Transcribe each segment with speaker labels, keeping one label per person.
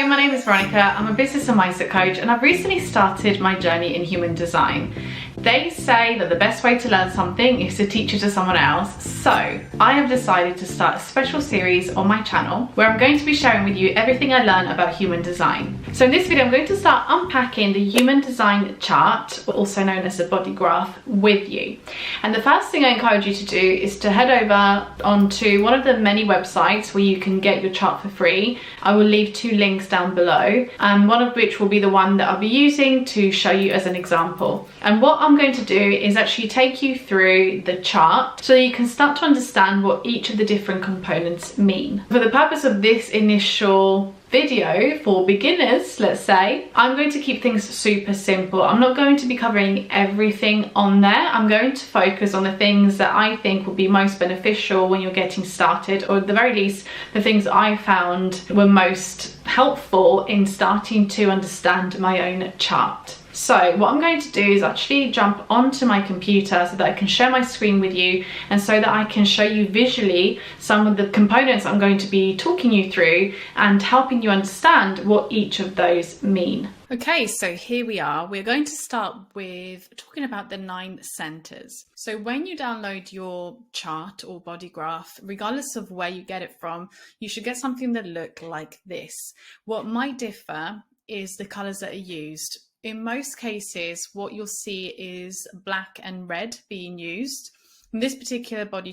Speaker 1: Hello, my name is Veronica. I'm a business and mindset coach, and I've recently started my journey in human design. They say that the best way to learn something is to teach it to someone else. So I have decided to start a special series on my channel where I'm going to be sharing with you everything I learn about human design. So in this video, I'm going to start unpacking the human design chart, also known as the body graph, with you. And the first thing I encourage you to do is to head over onto one of the many websites where you can get your chart for free. I will leave two links down below, and one of which will be the one that I'll be using to show you as an example. And what I'm going to do is actually take you through the chart so that you can start to understand what each of the different components mean. For the purpose of this initial video for beginners, let's say, I'm going to keep things super simple. I'm not going to be covering everything on there. I'm going to focus on the things that I think will be most beneficial when you're getting started, or at the very least, the things I found were most helpful in starting to understand my own chart. So what I'm going to do is actually jump onto my computer so that I can share my screen with you, and so that I can show you visually some of the components I'm going to be talking you through and helping you understand what each of those mean. Okay, so here we are. We're going to start with talking about the 9 centers. So when you download your chart or body graph, regardless of where you get it from, you should get something that look like this. What might differ is the colors that are used. In most cases, what you'll see is black and red being used. In this particular body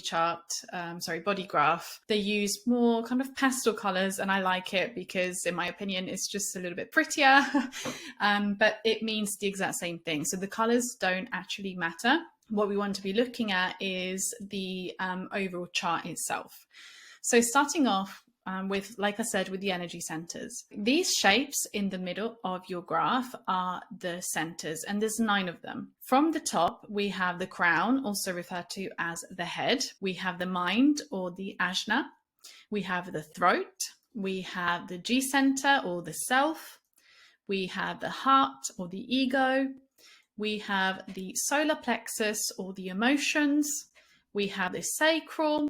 Speaker 1: graph, they use more kind of pastel colors, and I like it because, in my opinion, it's just a little bit prettier, but it means the exact same thing. So the colors don't actually matter. What we want to be looking at is the overall chart itself. So starting off, with, like I said, with the energy centers. These shapes in the middle of your graph are the centers, and there's 9 of them. From the top, we have the crown, also referred to as the head. We have the mind, or the ajna. We have the throat. We have the G center, or the self. We have the heart, or the ego. We have the solar plexus, or the emotions. We have the sacral,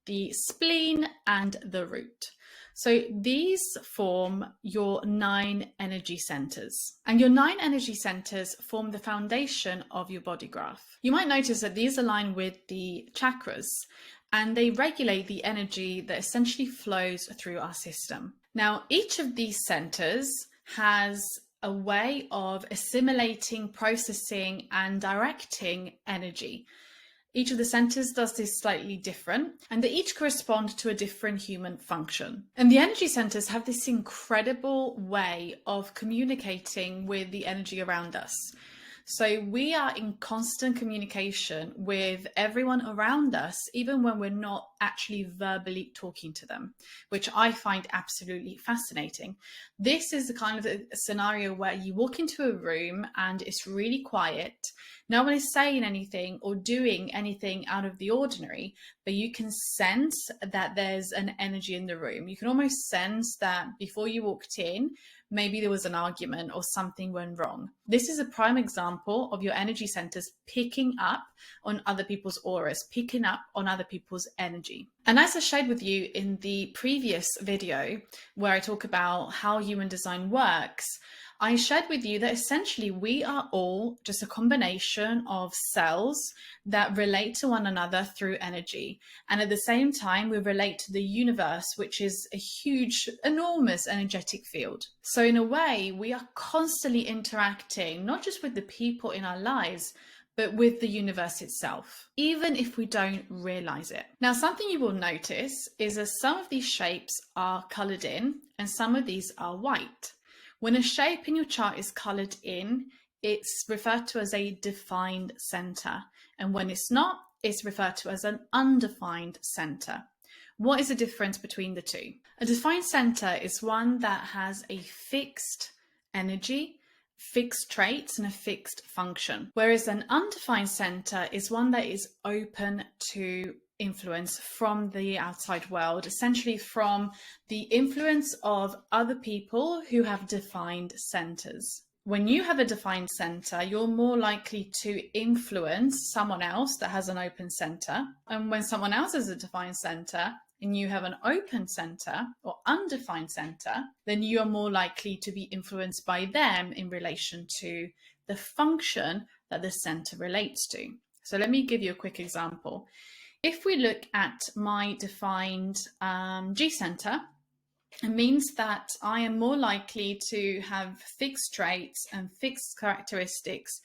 Speaker 1: the spleen, and the root. So these form your 9 energy centers. And your 9 energy centers form the foundation of your body graph. You might notice that these align with the chakras, and they regulate the energy that essentially flows through our system. Now, each of these centers has a way of assimilating, processing, and directing energy. Each of the centers does this slightly different, and they each correspond to a different human function. And the energy centers have this incredible way of communicating with the energy around us. So we are in constant communication with everyone around us, even when we're not actually verbally talking to them, which I find absolutely fascinating. This is the kind of a scenario where you walk into a room and it's really quiet. No one is saying anything or doing anything out of the ordinary, but you can sense that there's an energy in the room. You can almost sense that before you walked in, maybe there was an argument or something went wrong. This is a prime example of your energy centers picking up on other people's auras, picking up on other people's energy. And as I shared with you in the previous video, where I talk about how human design works, I shared with you that essentially we are all just a combination of cells that relate to one another through energy. And at the same time, we relate to the universe, which is a huge, enormous energetic field. So in a way, we are constantly interacting, not just with the people in our lives, but with the universe itself, even if we don't realize it. Now, something you will notice is that some of these shapes are colored in and some of these are white. When a shape in your chart is colored in, it's referred to as a defined center. And when it's not, it's referred to as an undefined center. What is the difference between the two? A defined center is one that has a fixed energy, fixed traits, and a fixed function. Whereas an undefined center is one that is open to influence from the outside world, essentially from the influence of other people who have defined centers. When you have a defined center, you're more likely to influence someone else that has an open center. And when someone else has a defined center, and you have an open center or undefined center, then you are more likely to be influenced by them in relation to the function that the center relates to. So let me give you a quick example. If we look at my defined G center, it means that I am more likely to have fixed traits and fixed characteristics,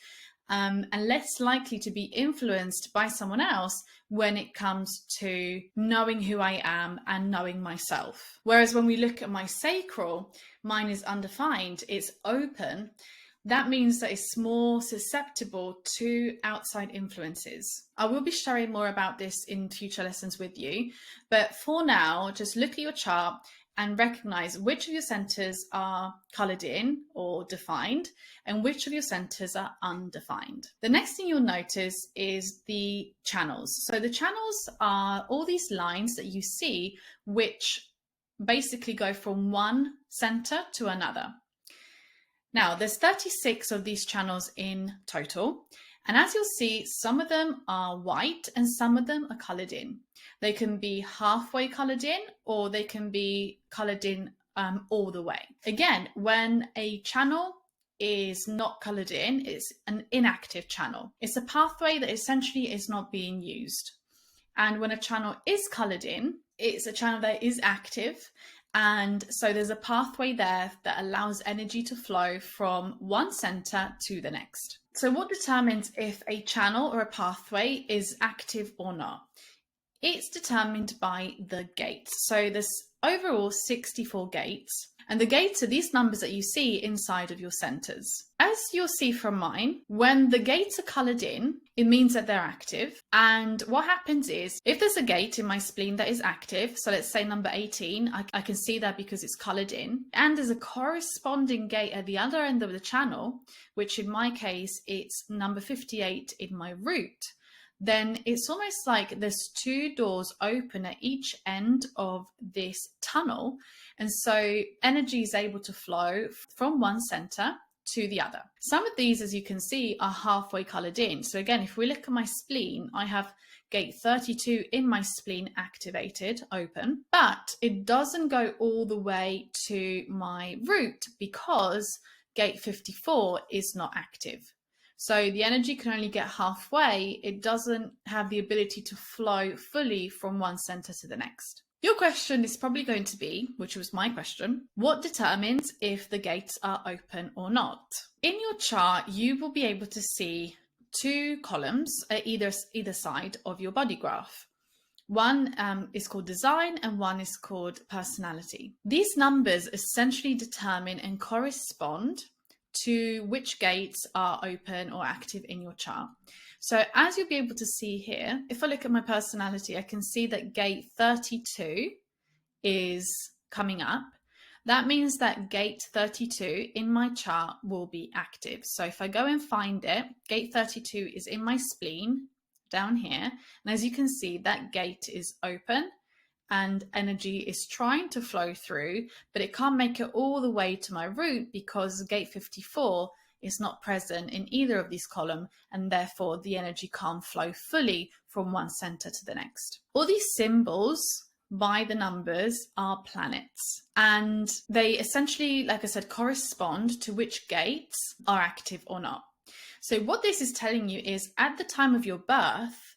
Speaker 1: and less likely to be influenced by someone else when it comes to knowing who I am and knowing myself. Whereas when we look at my sacral, mine is undefined, it's open. That means that it's more susceptible to outside influences. I will be sharing more about this in future lessons with you, but for now, just look at your chart and recognize which of your centers are colored in or defined and which of your centers are undefined. The next thing you'll notice is the channels. So the channels are all these lines that you see which basically go from one center to another. Now, there's 36 of these channels in total. And as you'll see, some of them are white and some of them are colored in. They can be halfway colored in or they can be colored in all the way. Again, when a channel is not colored in, it's an inactive channel. It's a pathway that essentially is not being used. And when a channel is colored in, it's a channel that is active. And so there's a pathway there that allows energy to flow from one center to the next. So what determines if a channel or a pathway is active or not? It's determined by the gates. So there's overall 64 gates, and the gates are these numbers that you see inside of your centers. As you'll see from mine, when the gates are colored in, it means that they're active. And what happens is, if there's a gate in my spleen that is active, so let's say number 18, I can see that because it's colored in, and there's a corresponding gate at the other end of the channel, which in my case, it's number 58 in my root, then it's almost like there's two doors open at each end of this tunnel. And so energy is able to flow from one center to the other. Some of these, as you can see, are halfway colored in. So again, if we look at my spleen, I have gate 32 in my spleen activated, open, but it doesn't go all the way to my root because gate 54 is not active. So the energy can only get halfway. It doesn't have the ability to flow fully from one center to the next. Your question is probably going to be, which was my question, what determines if the gates are open or not? In your chart, you will be able to see two columns at either side of your body graph. One is called design and one is called personality. These numbers essentially determine and correspond to which gates are open or active in your chart. So as you'll be able to see here, if I look at my personality, I can see that gate 32 is coming up. That means that gate 32 in my chart will be active. So if I go and find it, gate 32 is in my spleen down here. And as you can see, that gate is open and energy is trying to flow through, but it can't make it all the way to my root because gate 54 is not present in either of these columns, and therefore the energy can't flow fully from one center to the next. All these symbols by the numbers are planets, and they essentially, like I said, correspond to which gates are active or not. So what this is telling you is at the time of your birth,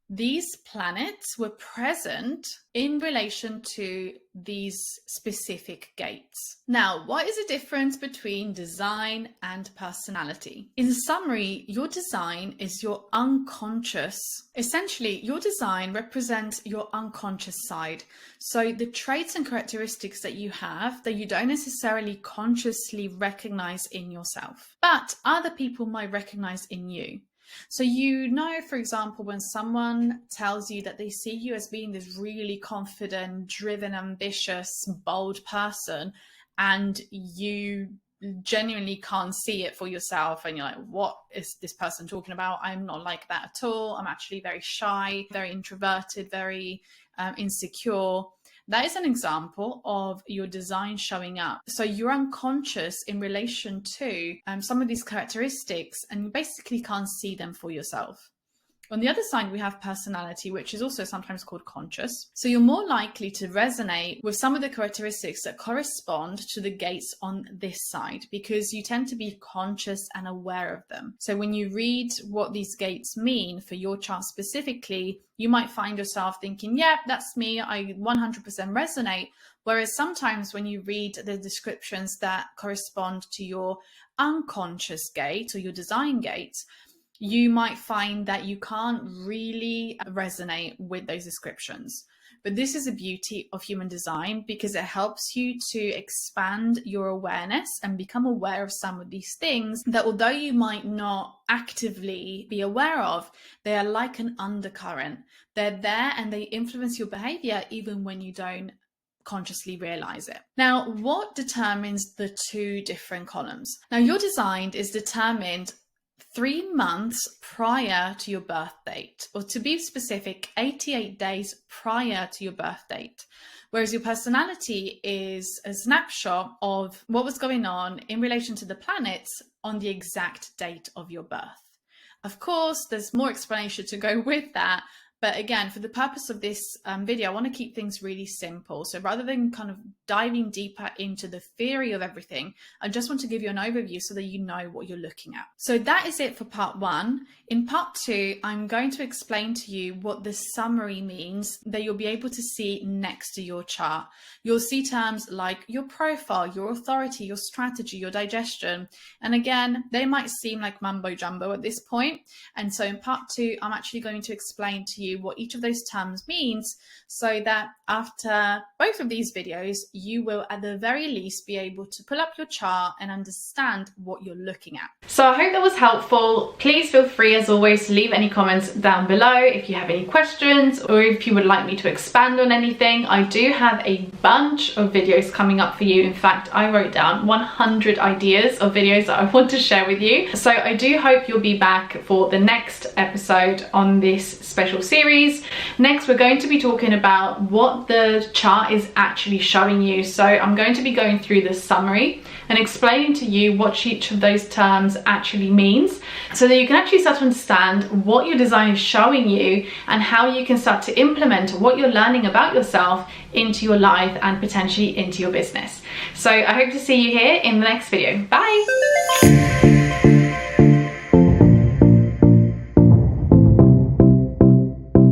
Speaker 1: these planets were present in relation to these specific gates. Now, what is the difference between design and personality? In summary, your design is your unconscious. Essentially, your design represents your unconscious side. So the traits and characteristics that you have that you don't necessarily consciously recognize in yourself, but other people might recognize in you. So you know, for example, when someone tells you that they see you as being this really confident, driven, ambitious, bold person, and you genuinely can't see it for yourself, and you're like, what is this person talking about? I'm not like that at all. I'm actually very shy, very introverted, very insecure. That is an example of your design showing up. So you're unconscious in relation to some of these characteristics, and you basically can't see them for yourself.
Speaker 2: On the other side, we have personality, which is also sometimes called conscious. So you're more likely to resonate with some of the characteristics that correspond to the gates on this side, because you tend to be conscious and aware of them. So when you read what these gates mean for your chart specifically, you might find yourself thinking, yeah, that's me, I 100% resonate. Whereas sometimes when you read the descriptions that correspond to your unconscious gate or your design gate, you might find that you can't really resonate with those descriptions. But this is the beauty of human design, because it helps you to expand your awareness and become aware of some of these things that, although you might not actively be aware of, they are like an undercurrent. They're there and they influence your behavior even when you don't consciously realize it. Now, what determines the two different columns? Now, your design is determined 3 months prior to your birth date, or to be specific, 88 days prior to your birth date. Whereas your personality is a snapshot of what was going on in relation to the planets on the exact date of your birth. Of course, there's more explanation to go with that. But again, for the purpose of this video, I want to keep things really simple. So rather than kind of diving deeper into the theory of everything, I just want to give you an overview so that you know what you're looking at. So that is it for part 1. In part 2, I'm going to explain to you what the summary means that you'll be able to see next to your chart. You'll see terms like your profile, your authority, your strategy, your digestion. And again, they might seem like mumbo jumbo at this point. And so in part 2, I'm actually going to explain to you what each of those terms means, so that after both of these videos, you will at the very least be able to pull up your chart and understand what you're looking at.
Speaker 1: So I hope that was helpful. Please feel free, as always, to leave any comments down below if you have any questions, or if you would like me to expand on anything. I do have a bunch of videos coming up for you. In fact, I wrote down 100 ideas of videos that I want to share with you. So I do hope you'll be back for the next episode on this special series. Next, we're going to be talking about what the chart is actually showing you. So I'm going to be going through the summary and explaining to you what each of those terms actually means, so that you can actually start to understand what your design is showing you and how you can start to implement what you're learning about yourself into your life and potentially into your business. So I hope to see you here in the next video. Bye!